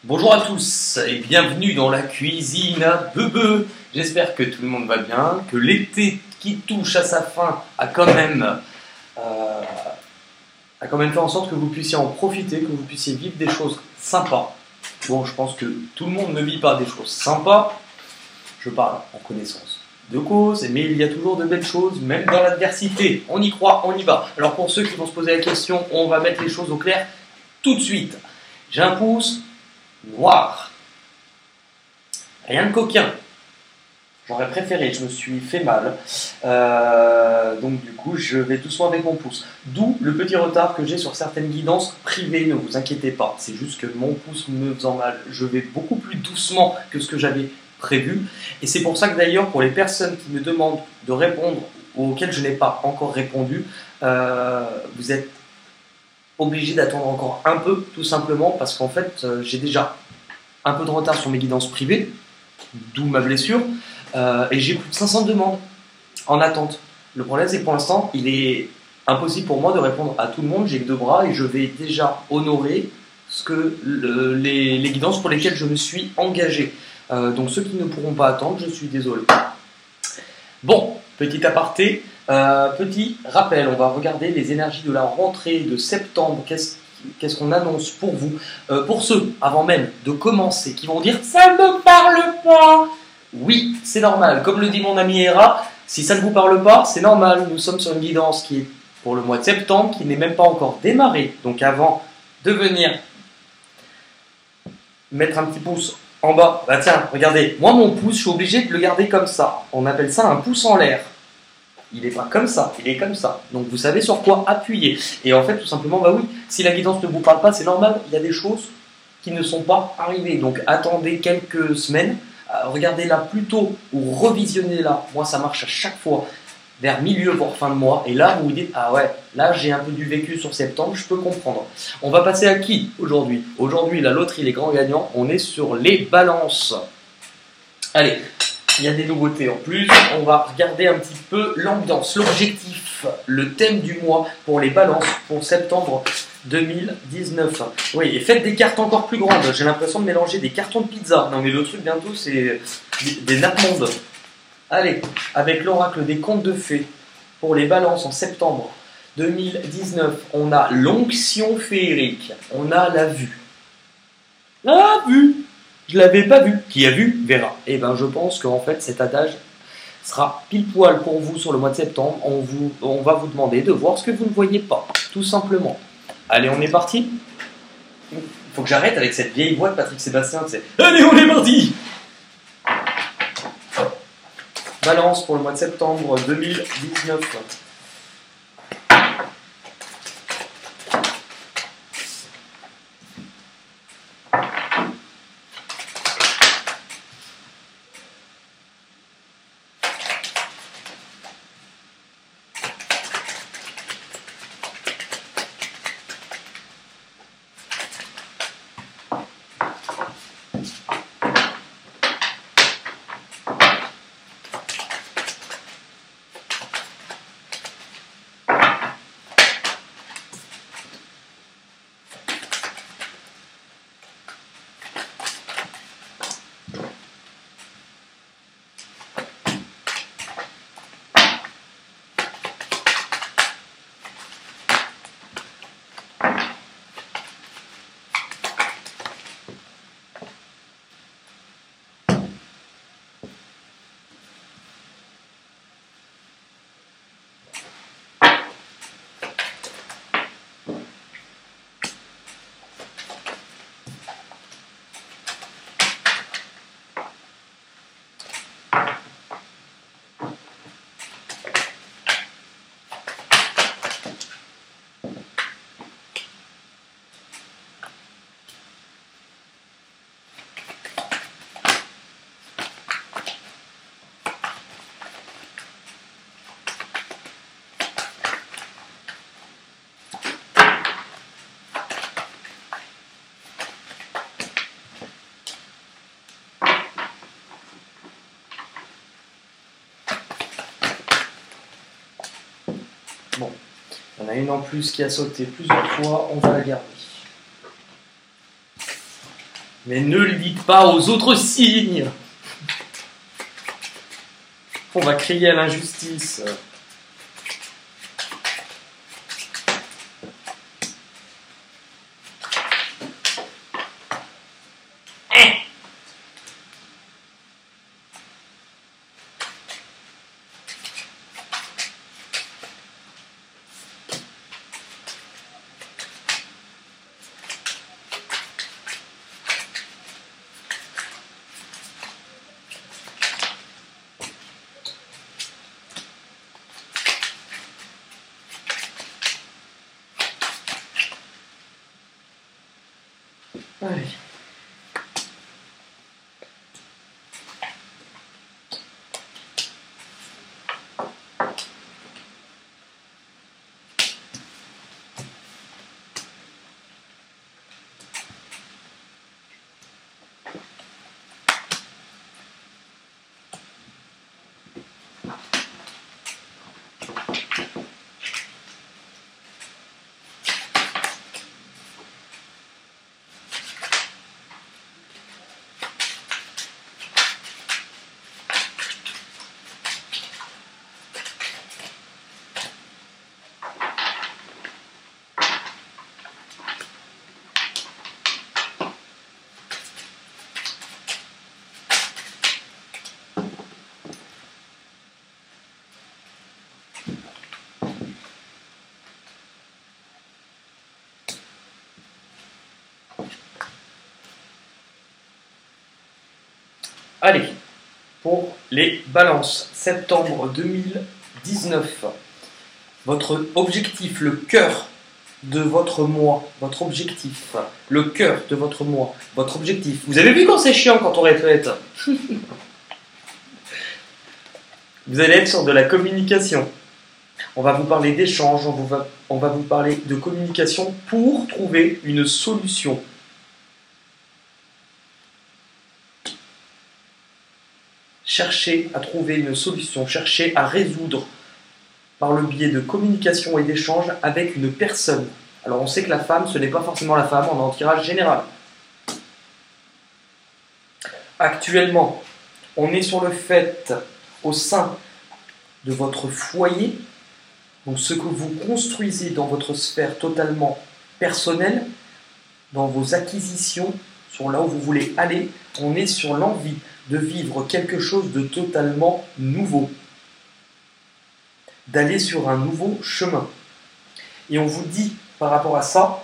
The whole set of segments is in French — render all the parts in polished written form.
Bonjour à tous et bienvenue dans la cuisine à Bebe. J'espère que tout le monde va bien, que l'été qui touche à sa fin euh, a quand même fait en sorte que vous puissiez en profiter, que vous puissiez vivre des choses sympas. Bon, je pense que tout le monde ne vit pas des choses sympas, je parle en connaissance de cause, mais il y a toujours de belles choses, même dans l'adversité. On y croit, on y va. Alors pour ceux qui vont se poser la question, on va mettre les choses au clair tout de suite. J'ai un pouce noir. Rien de coquin. J'aurais préféré, je me suis fait mal. Donc du coup, je vais doucement avec mon pouce. D'où le petit retard que j'ai sur certaines guidances privées, ne vous inquiétez pas. C'est juste que mon pouce me faisant mal, je vais beaucoup plus doucement que ce que j'avais prévu. Et c'est pour ça que d'ailleurs, pour les personnes qui me demandent de répondre auxquelles je n'ai pas encore répondu, vous êtes obligé d'attendre encore un peu, tout simplement, parce qu'en fait, j'ai déjà un peu de retard sur mes guidances privées, d'où ma blessure, et j'ai plus de 500 demandes en attente. Le problème, c'est que pour l'instant, il est impossible pour moi de répondre à tout le monde. J'ai que deux bras et je vais déjà honorer les guidances pour lesquelles je me suis engagé. Donc ceux qui ne pourront pas attendre, je suis désolé. Bon, petit aparté, petit rappel, on va regarder les énergies de la rentrée de septembre. Qu'est-ce qu'on annonce pour vous? Pour ceux, avant même de commencer, qui vont dire « ça ne me parle pas ». Oui, c'est normal. Comme le dit mon ami Hera, si ça ne vous parle pas, c'est normal. Nous sommes sur une guidance qui est pour le mois de septembre, qui n'est même pas encore démarrée. Donc avant de venir mettre un petit pouce en bas, bah tiens, regardez, moi mon pouce, je suis obligé de le garder comme ça. On appelle ça un pouce en l'air. Il n'est pas comme ça, il est comme ça. Donc vous savez sur quoi appuyer. Et en fait, tout simplement, bah oui, si la guidance ne vous parle pas, c'est normal, il y a des choses qui ne sont pas arrivées. Donc attendez quelques semaines, regardez-la plus tôt ou revisionnez-la. Moi, ça marche à chaque fois, vers milieu, voire fin de mois. Et là, vous vous dites, ah ouais, là, j'ai un peu du vécu sur septembre, je peux comprendre. On va passer à qui aujourd'hui? Aujourd'hui, la loterie, les grands gagnants, on est sur les balances. Allez, il y a des nouveautés en plus. On va regarder un petit peu l'ambiance, l'objectif, le thème du mois pour les balances pour septembre 2019. Oui, et faites des cartes encore plus grandes. J'ai l'impression de mélanger des cartons de pizza. Non mais le truc bientôt c'est des nappes-mondes. Allez, avec l'oracle des contes de fées pour les balances en septembre 2019, on a l'onction féerique, on a la vue. La vue! Je l'avais pas vu. Qui a vu, verra. Et ben je pense qu'en fait cet adage sera pile poil pour vous sur le mois de septembre. On va vous demander de voir ce que vous ne voyez pas, tout simplement. Allez, on est parti. Il faut que j'arrête avec cette vieille voix de Patrick Sébastien. Allez, on est parti. Balance pour le mois de septembre 2019. Bon, il y en a une en plus qui a sauté plusieurs fois, on va la garder. Mais ne le dites pas aux autres signes. On va crier à l'injustice. Allez. Allez, pour les balances, septembre 2019, votre objectif, le cœur de votre mois, votre objectif, le cœur de votre mois, votre objectif. Vous avez vu quand c'est chiant quand on répète? Vous allez être sur de la communication. On va vous parler d'échange, on va vous parler de communication pour trouver une solution. Cherchez à trouver une solution, cherchez à résoudre par le biais de communication et d'échange avec une personne. Alors on sait que la femme, ce n'est pas forcément la femme, on est en tirage général. Actuellement, on est sur le fait, au sein de votre foyer, donc ce que vous construisez dans votre sphère totalement personnelle, dans vos acquisitions, sur là où vous voulez aller, on est sur l'envie de vivre quelque chose de totalement nouveau, d'aller sur un nouveau chemin. Et on vous dit par rapport à ça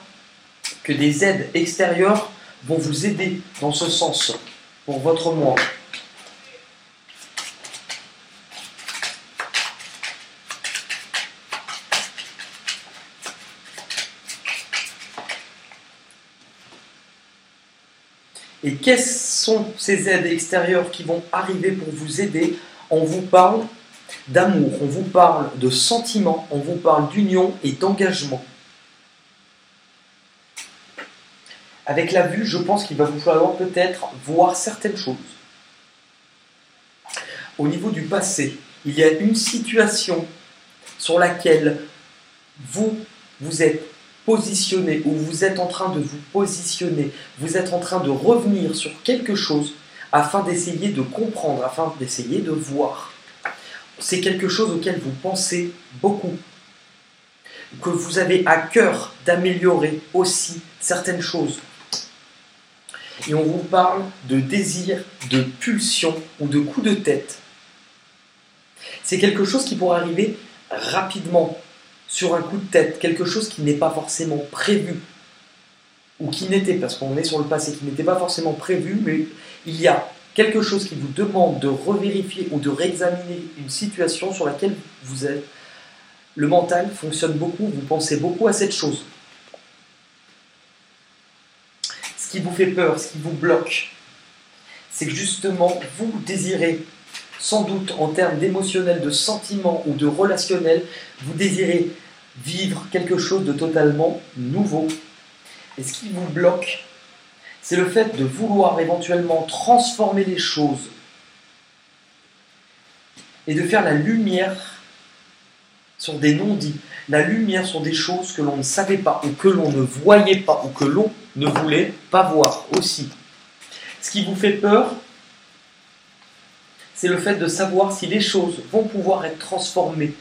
que des aides extérieures vont vous aider dans ce sens pour votre mois. Et quelles sont ces aides extérieures qui vont arriver pour vous aider? On vous parle d'amour, on vous parle de sentiments, on vous parle d'union et d'engagement. Avec la vue, je pense qu'il va vous falloir peut-être voir certaines choses. Au niveau du passé, il y a une situation sur laquelle vous êtes positionné, ou vous êtes en train de vous positionner, vous êtes en train de revenir sur quelque chose afin d'essayer de comprendre, afin d'essayer de voir. C'est quelque chose auquel vous pensez beaucoup, que vous avez à cœur d'améliorer aussi certaines choses. Et on vous parle de désir, de pulsion ou de coup de tête. C'est quelque chose qui pourrait arriver rapidement, sur un coup de tête, quelque chose qui n'est pas forcément prévu, ou qui n'était, parce qu'on est sur le passé, qui n'était pas forcément prévu, mais il y a quelque chose qui vous demande de revérifier ou de réexaminer une situation sur laquelle vous êtes. Le mental fonctionne beaucoup, vous pensez beaucoup à cette chose. Ce qui vous fait peur, ce qui vous bloque, c'est que justement, vous désirez, sans doute en termes d'émotionnel, de sentiment ou de relationnel, vous désirez vivre quelque chose de totalement nouveau. Et ce qui vous bloque, c'est le fait de vouloir éventuellement transformer les choses et de faire la lumière sur des non-dits, la lumière sur des choses que l'on ne savait pas ou que l'on ne voyait pas ou que l'on ne voulait pas voir aussi. Ce qui vous fait peur, c'est le fait de savoir si les choses vont pouvoir être transformées,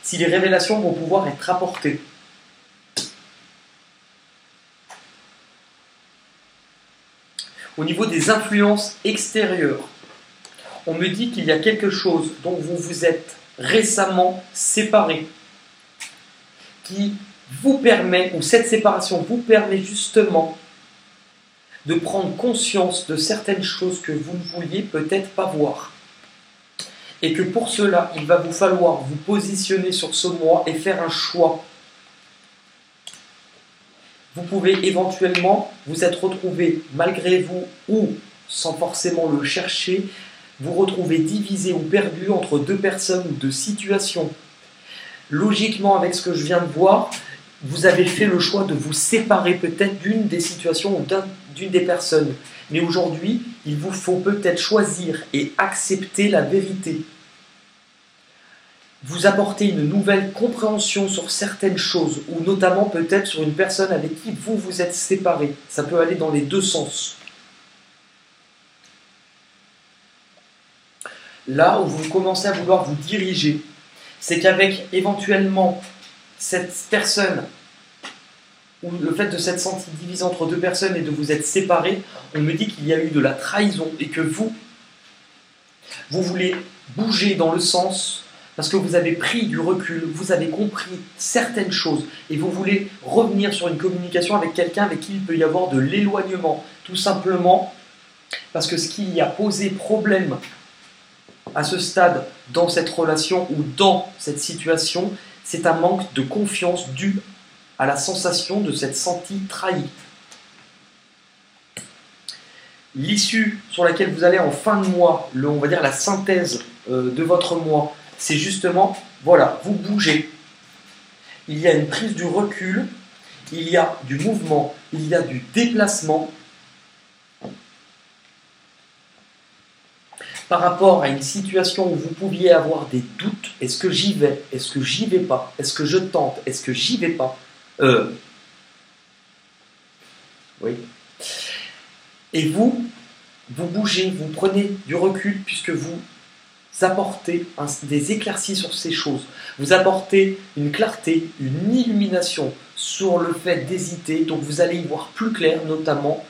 si les révélations vont pouvoir être apportées. Au niveau des influences extérieures, on me dit qu'il y a quelque chose dont vous vous êtes récemment séparé, qui vous permet, ou cette séparation vous permet justement de prendre conscience de certaines choses que vous ne vouliez peut-être pas voir. Et que pour cela, il va vous falloir vous positionner sur ce moi et faire un choix. Vous pouvez éventuellement vous être retrouvé malgré vous ou sans forcément le chercher, vous retrouver divisé ou perdu entre deux personnes ou deux situations. Logiquement, avec ce que je viens de voir, vous avez fait le choix de vous séparer peut-être d'une des situations ou d'une des personnes. Mais aujourd'hui, il vous faut peut-être choisir et accepter la vérité. Vous apporter une nouvelle compréhension sur certaines choses, ou notamment peut-être sur une personne avec qui vous vous êtes séparé. Ça peut aller dans les deux sens. Là où vous commencez à vouloir vous diriger, c'est qu'avec éventuellement cette personne, ou le fait de s'être senti divisé entre deux personnes et de vous être séparés, on me dit qu'il y a eu de la trahison et que vous voulez bouger dans le sens, parce que vous avez pris du recul, vous avez compris certaines choses et vous voulez revenir sur une communication avec quelqu'un avec qui il peut y avoir de l'éloignement, tout simplement parce que ce qui y a posé problème à ce stade dans cette relation ou dans cette situation, c'est un manque de confiance dû à la sensation de s'être senti trahi. L'issue sur laquelle vous allez en fin de mois, on va dire la synthèse de votre mois, c'est justement, voilà, vous bougez. Il y a une prise du recul, il y a du mouvement, il y a du déplacement par rapport à une situation où vous pouviez avoir des doutes. Est-ce que j'y vais? Est-ce que j'y vais pas? Est-ce que je tente? Est-ce que j'y vais pas? Oui. Et vous bougez, vous prenez du recul puisque vous apportez des éclaircies sur ces choses. Vous apportez une clarté, une illumination sur le fait d'hésiter. Donc vous allez y voir plus clair, notamment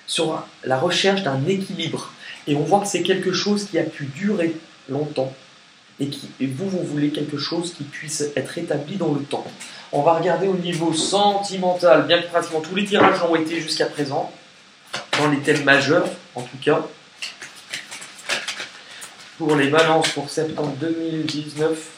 sur la recherche d'un équilibre. Et on voit que c'est quelque chose qui a pu durer longtemps. Et vous voulez quelque chose qui puisse être établi dans le temps. On va regarder au niveau sentimental, bien que pratiquement tous les tirages ont été jusqu'à présent, dans les thèmes majeurs en tout cas. Pour les balances pour septembre 2019.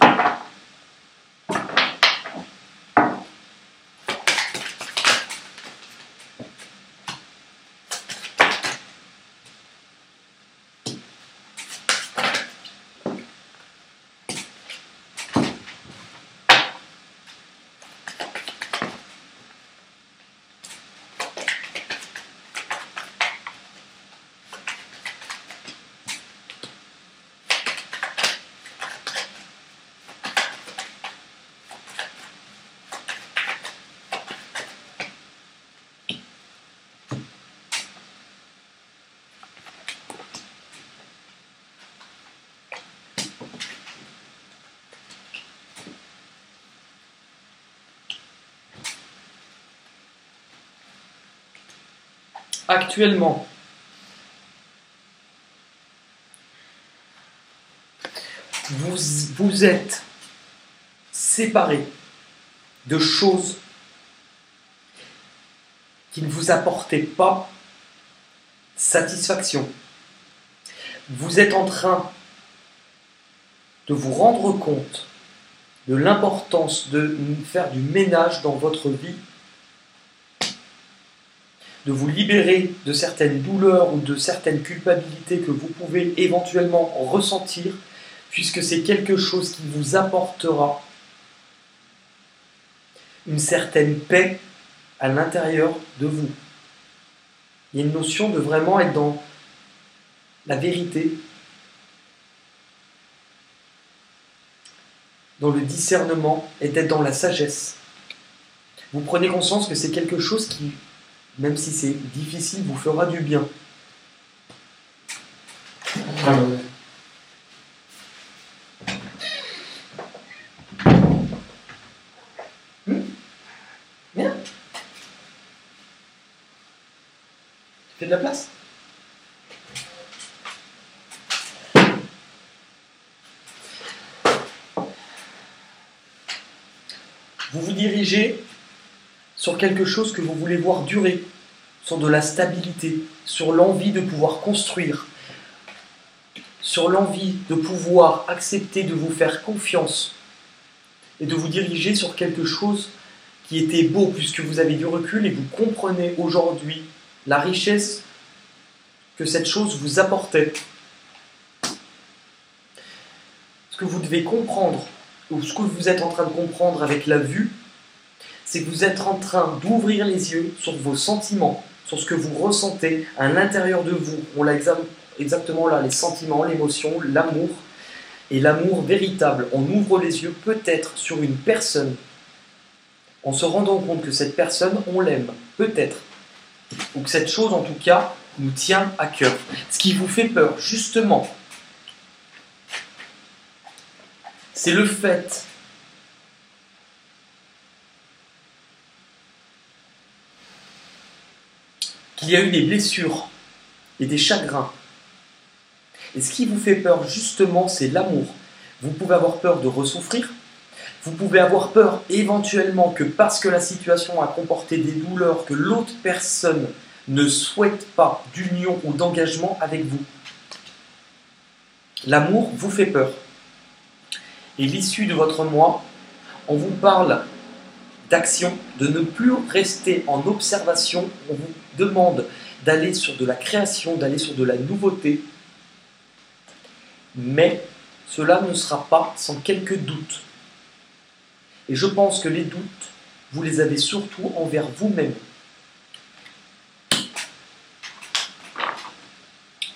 Actuellement, vous êtes séparés de choses qui ne vous apportaient pas satisfaction. Vous êtes en train de vous rendre compte de l'importance de faire du ménage dans votre vie, de vous libérer de certaines douleurs ou de certaines culpabilités que vous pouvez éventuellement ressentir, puisque c'est quelque chose qui vous apportera une certaine paix à l'intérieur de vous. Il y a une notion de vraiment être dans la vérité, dans le discernement et d'être dans la sagesse. Vous prenez conscience que c'est quelque chose qui, même si c'est difficile, vous fera du bien. Bien. Tu fais de la place? Vous vous dirigez sur quelque chose que vous voulez voir durer, sur de la stabilité, sur l'envie de pouvoir construire, sur l'envie de pouvoir accepter de vous faire confiance et de vous diriger sur quelque chose qui était beau puisque vous avez du recul et vous comprenez aujourd'hui la richesse que cette chose vous apportait. Ce que vous devez comprendre, ou ce que vous êtes en train de comprendre avec la vue, c'est que vous êtes en train d'ouvrir les yeux sur vos sentiments, sur ce que vous ressentez à l'intérieur de vous. On l'a exactement là, les sentiments, l'émotion, l'amour, et l'amour véritable. On ouvre les yeux peut-être sur une personne, en se rendant compte que cette personne, on l'aime, peut-être, ou que cette chose en tout cas nous tient à cœur. Ce qui vous fait peur, justement, c'est le fait qu'il y a eu des blessures et des chagrins. Et ce qui vous fait peur, justement, c'est l'amour. Vous pouvez avoir peur de ressouffrir. Vous pouvez avoir peur, éventuellement, que parce que la situation a comporté des douleurs, que l'autre personne ne souhaite pas d'union ou d'engagement avec vous. L'amour vous fait peur. Et l'issue de votre moi, on vous parle d'action, de ne plus rester en observation. On vous demande d'aller sur de la création, d'aller sur de la nouveauté. Mais cela ne sera pas sans quelques doutes. Et je pense que les doutes, vous les avez surtout envers vous-même.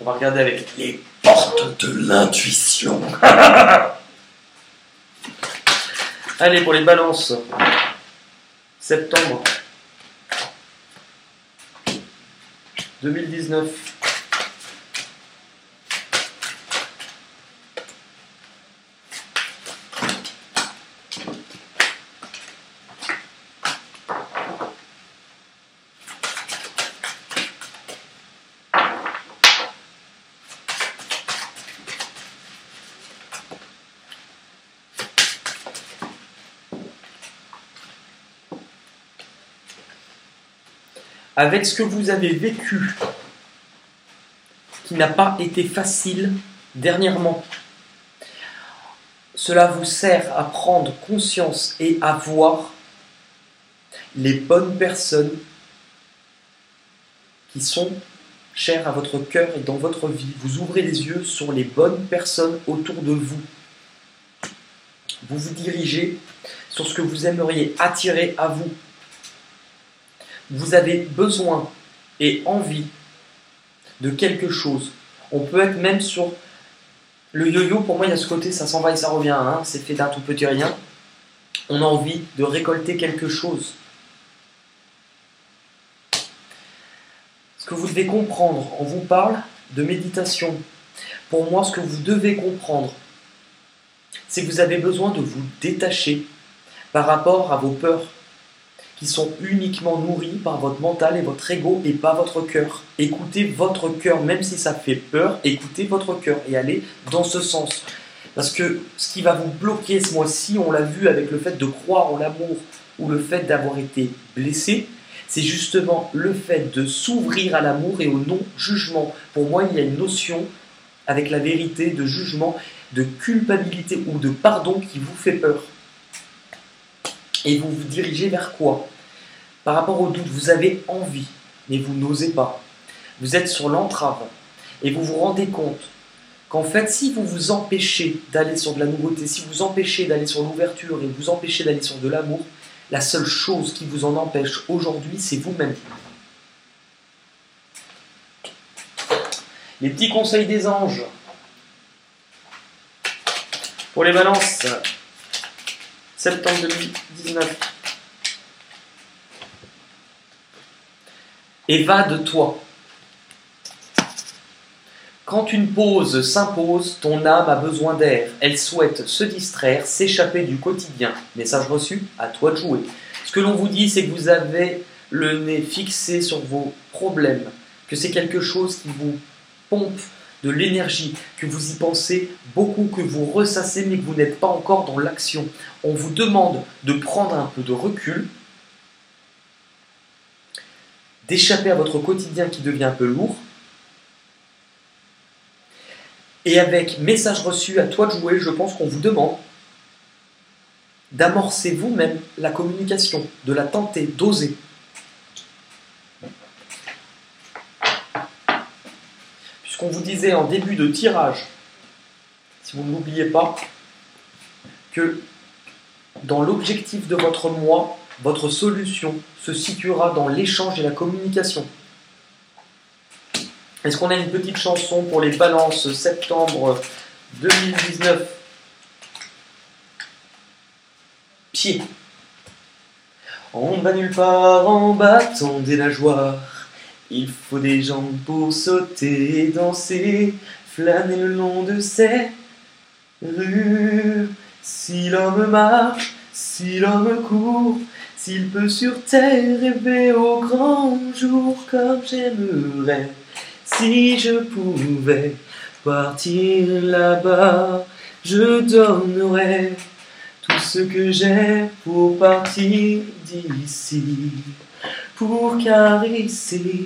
On va regarder avec les portes de l'intuition. Allez, pour les balances. Septembre 2019. Avec ce que vous avez vécu, qui n'a pas été facile dernièrement, cela vous sert à prendre conscience et à voir les bonnes personnes qui sont chères à votre cœur et dans votre vie. Vous ouvrez les yeux sur les bonnes personnes autour de vous. Vous vous dirigez sur ce que vous aimeriez attirer à vous. Vous avez besoin et envie de quelque chose. On peut être même sur le yo-yo. Pour moi, il y a ce côté, ça s'en va et ça revient. Hein, c'est fait d'un tout petit rien. On a envie de récolter quelque chose. Ce que vous devez comprendre, on vous parle de méditation. Pour moi, ce que vous devez comprendre, c'est que vous avez besoin de vous détacher par rapport à vos peurs, qui sont uniquement nourris par votre mental et votre ego et pas votre cœur. Écoutez votre cœur, même si ça fait peur, écoutez votre cœur et allez dans ce sens. Parce que ce qui va vous bloquer ce mois-ci, on l'a vu avec le fait de croire en l'amour ou le fait d'avoir été blessé, c'est justement le fait de s'ouvrir à l'amour et au non-jugement. Pour moi, il y a une notion avec la vérité de jugement, de culpabilité ou de pardon qui vous fait peur. Et vous vous dirigez vers quoi? Par rapport au doute, vous avez envie, mais vous n'osez pas. Vous êtes sur l'entrave et vous vous rendez compte qu'en fait, si vous vous empêchez d'aller sur de la nouveauté, si vous vous empêchez d'aller sur l'ouverture et vous empêchez d'aller sur de l'amour, la seule chose qui vous en empêche aujourd'hui, c'est vous-même. Les petits conseils des anges. Pour les balances, septembre 2019. Évade-toi. Quand une pause s'impose, ton âme a besoin d'air. Elle souhaite se distraire, s'échapper du quotidien. Message reçu, à toi de jouer. Ce que l'on vous dit, c'est que vous avez le nez fixé sur vos problèmes, que c'est quelque chose qui vous pompe de l'énergie, que vous y pensez beaucoup, que vous ressassez, mais que vous n'êtes pas encore dans l'action. On vous demande de prendre un peu de recul, d'échapper à votre quotidien qui devient un peu lourd. Et avec message reçu, à toi de jouer, je pense qu'on vous demande d'amorcer vous-même la communication, de la tenter, d'oser. Puisqu'on vous disait en début de tirage, si vous ne l'oubliez pas, que dans l'objectif de votre moi, votre solution se situera dans l'échange et la communication. Est-ce qu'on a une petite chanson pour les balances septembre 2019? Pied. On va nulle part en battant des nageoires. Il faut des jambes pour sauter et danser, flâner le long de ces rues. Si l'homme marche, si l'homme court, s'il peut sur terre rêver au grand jour comme j'aimerais. Si je pouvais partir là-bas, je donnerais tout ce que j'ai pour partir d'ici, pour caresser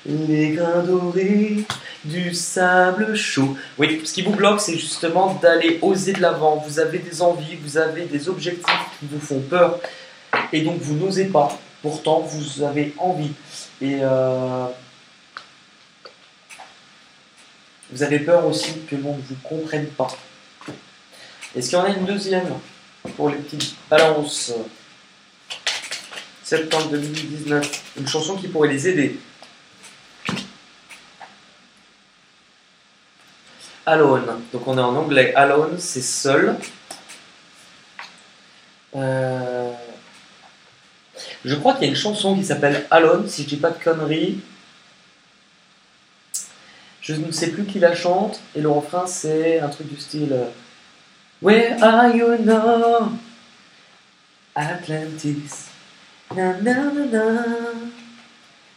les grains dorés du sable chaud. Oui, ce qui vous bloque, c'est justement d'aller oser de l'avant. Vous avez des envies, vous avez des objectifs qui vous font peur, et donc vous n'osez pas. Pourtant, vous avez envie. Et vous avez peur aussi que l'on ne vous comprenne pas. Est-ce qu'il y en a une deuxième pour les petites balances? Septembre 2019, une chanson qui pourrait les aider. Alone, donc on est en anglais. Alone, c'est seul. Je crois qu'il y a une chanson qui s'appelle Alone, si je dis pas de conneries. Je ne sais plus qui la chante, et le refrain c'est un truc du style Where are you now? Atlantis. Na na na na.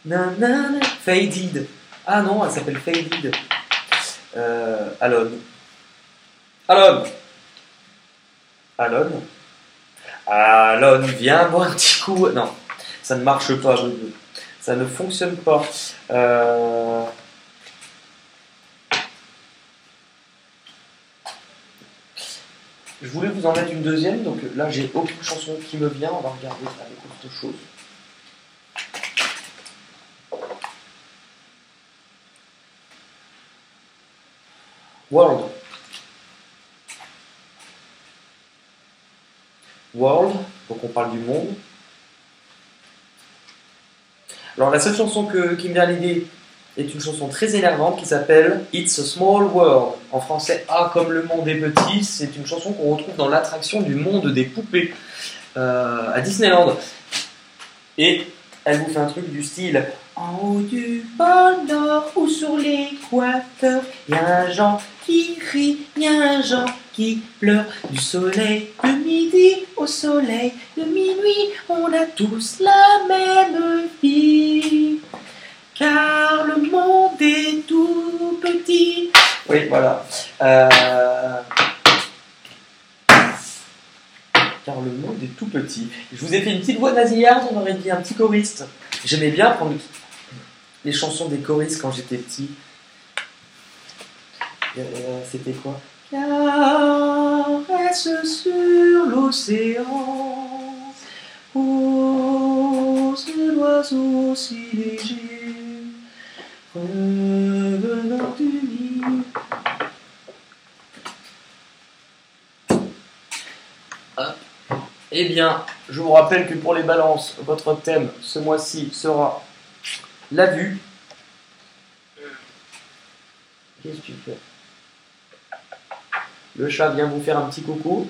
Na na na. Faded. Ah non, elle s'appelle Faded. Alone. Alone. Alone. Alone, viens boire un petit coup. Non, ça ne marche pas. Ça ne fonctionne pas. Je voulais vous en mettre une deuxième, donc là j'ai aucune chanson qui me vient, on va regarder avec autre chose. World. World, donc on parle du monde. Alors la seule chanson qui me vient à l'idée est une chanson très énervante qui s'appelle It's a Small World. En français, Ah comme le monde est petit, c'est une chanson qu'on retrouve dans l'attraction du monde des poupées à Disneyland. Et elle vous fait un truc du style en haut du pôle Nord ou sur l'équateur, y a un Jean qui rit, y a un Jean qui pleure. Du soleil de midi au soleil de minuit, on a tous la même vie. Car le monde est tout petit. Oui, voilà. Car le monde est tout petit. Je vous ai fait une petite voix nasillarde, on aurait dit un petit choriste. J'aimais bien prendre les chansons des choristes quand j'étais petit. C'était quoi? Caresse sur l'océan, rose l'oiseau si léger, revenant du nid. Eh bien, je vous rappelle que pour les balances, votre thème ce mois-ci sera la vue. Qu'est-ce que tu fais? Le chat vient vous faire un petit coucou.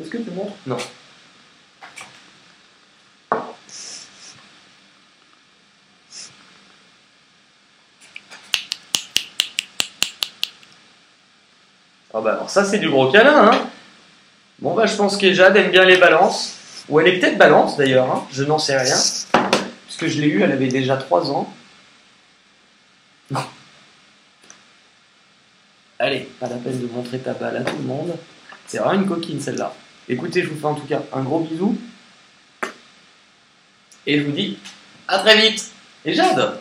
Est-ce que tu montres? Non. Ah bah alors ça c'est du gros câlin, hein. Bon bah je pense que Jade aime bien les balances. Ou elle est peut-être balance d'ailleurs, hein. Je n'en sais rien. Puisque je l'ai eue, elle avait déjà 3 ans. Non. Allez, pas la peine de montrer ta balle à tout le monde. C'est vraiment une coquine celle-là. Écoutez, je vous fais en tout cas un gros bisou. Et je vous dis à très vite. Et Jade!